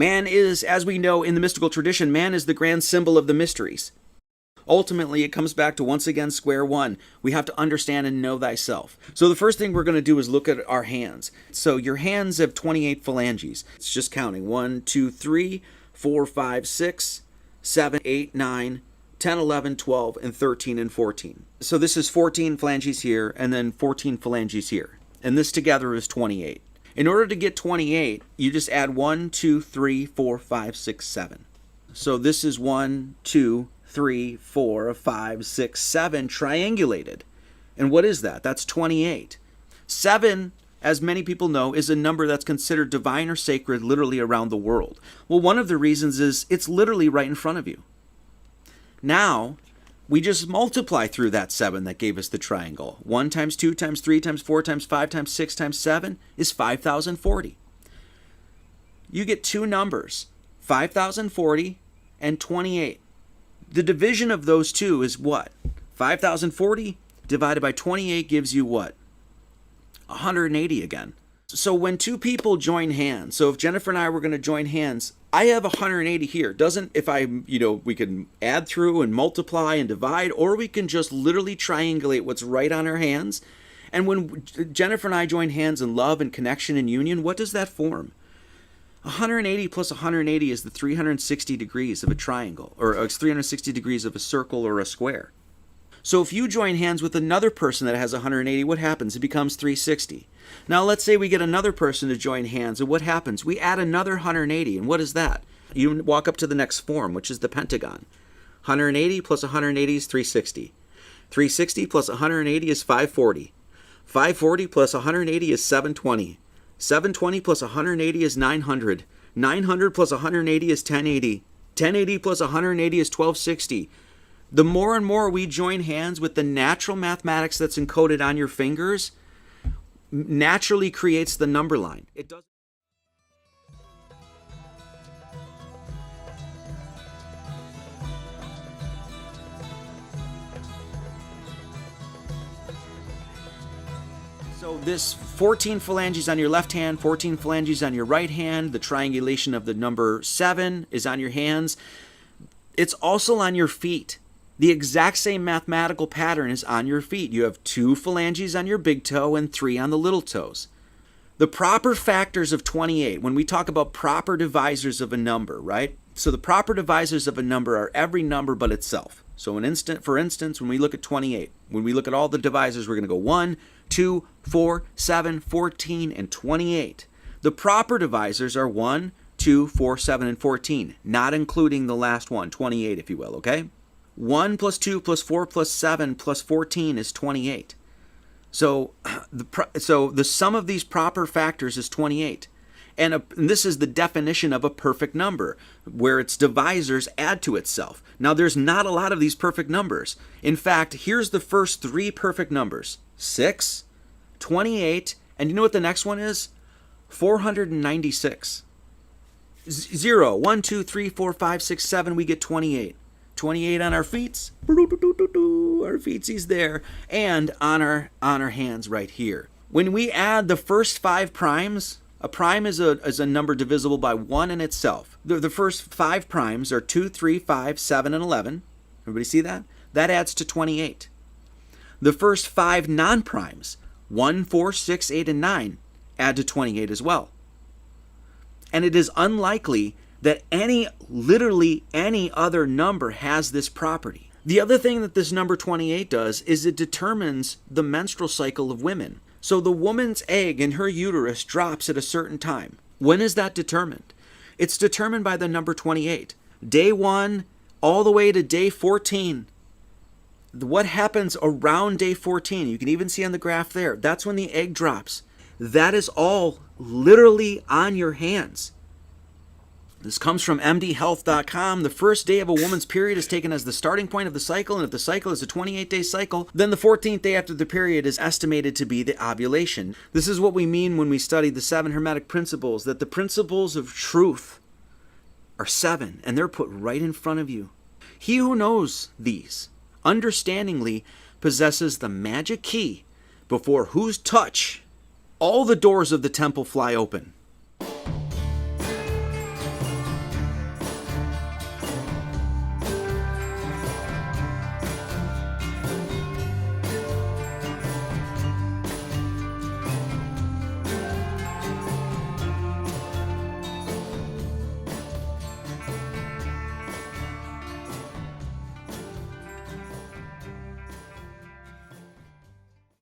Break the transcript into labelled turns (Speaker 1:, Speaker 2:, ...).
Speaker 1: Man is, as we know in the mystical tradition, man is the grand symbol of the mysteries. Ultimately, it comes back to, once again, square one. We have to understand and know thyself. So the first thing we're going to do is look at our hands. So your hands have 28 phalanges. It's just counting. 1, 2, 3, 4, 5, 6, 7, 8, 9, 10, 11, 12, and 13, and 14. So this is 14 phalanges here, and then 14 phalanges here. And this together is 28. In order to get 28, you just add 1, 2, 3, 4, 5, 6, 7. So this is 1, 2, 3, 4, 5, 6, 7 triangulated. And what is that? That's 28. 7, as many people know, is a number that's considered divine or sacred literally around the world. Well, one of the reasons is it's literally right in front of you. Now, we just multiply through that 7 that gave us the triangle. 1 times 2 times 3 times 4 times 5 times 6 times 7 is 5,040. You get two numbers, 5,040 and 28. The division of those two is what? 5,040 divided by 28 gives you what? 180 again. So when two people join hands, so if Jennifer and I were going to join hands, I have 180 here. We can add through and multiply and divide, or we can just literally triangulate what's right on our hands. And when Jennifer and I join hands in love and connection and union, what does that form? 180 plus 180 is the 360 degrees of a triangle, or it's 360 degrees of a circle or a square. So if you join hands with another person that has 180, what happens? It becomes 360. Now let's say we get another person to join hands, and what happens? We add another 180, and what is that? You walk up to the next form, which is the pentagon. 180 plus 180 is 360. 360 plus 180 is 540. 540 plus 180 is 720. 720 plus 180 is 900. 900 plus 180 is 1080. 1080 plus 180 is 1260. The more and more we join hands with the natural mathematics that's encoded on your fingers, naturally creates the number line. It does. So this 14 phalanges on your left hand, 14 phalanges on your right hand, the triangulation of the number 7 is on your hands. It's also on your feet. The exact same mathematical pattern is on your feet. You have 2 phalanges on your big toe and 3 on the little toes. The proper factors of 28, when we talk about proper divisors of a number, right? So the proper divisors of a number are every number but itself. So for instance, when we look at 28, when we look at all the divisors, we're going to go 1, 2, 4, 7, 14, and 28. The proper divisors are 1, 2, 4, 7, and 14, not including the last one, 28, if you will, okay? 1 plus 2 plus 4 plus 7 plus 14 is 28. So the sum of these proper factors is 28. And this is the definition of a perfect number, where its divisors add to itself. Now, there's not a lot of these perfect numbers. In fact, here's the first 3 perfect numbers. 6, 28, and you know what the next one is? 496. 0, 1, 2, 3, 4, 5, 6, 7, we get 28. 28 on our feet, our feetsies there, and on our hands right here. When we add the first 5 primes, a prime is a number divisible by 1 in itself. The first 5 primes are 2, 3, 5, 7, and 11. Everybody see that? That adds to 28. The first 5 non-primes, 1, 4, 6, 8, and 9, add to 28 as well. And it is unlikely that literally any other number has this property. The other thing that this number 28 does is it determines the menstrual cycle of women. So the woman's egg in her uterus drops at a certain time. When is that determined? It's determined by the number 28. Day 1 all the way to day 14. What happens around day 14? You can even see on the graph there. That's when the egg drops. That is all literally on your hands. This comes from mdhealth.com. The first day of a woman's period is taken as the starting point of the cycle, and if the cycle is a 28-day cycle, then the 14th day after the period is estimated to be the ovulation. This is what we mean when we study the 7 Hermetic principles, that the principles of truth are 7, and they're put right in front of you. He who knows these, understandingly, possesses the magic key before whose touch all the doors of the temple fly open.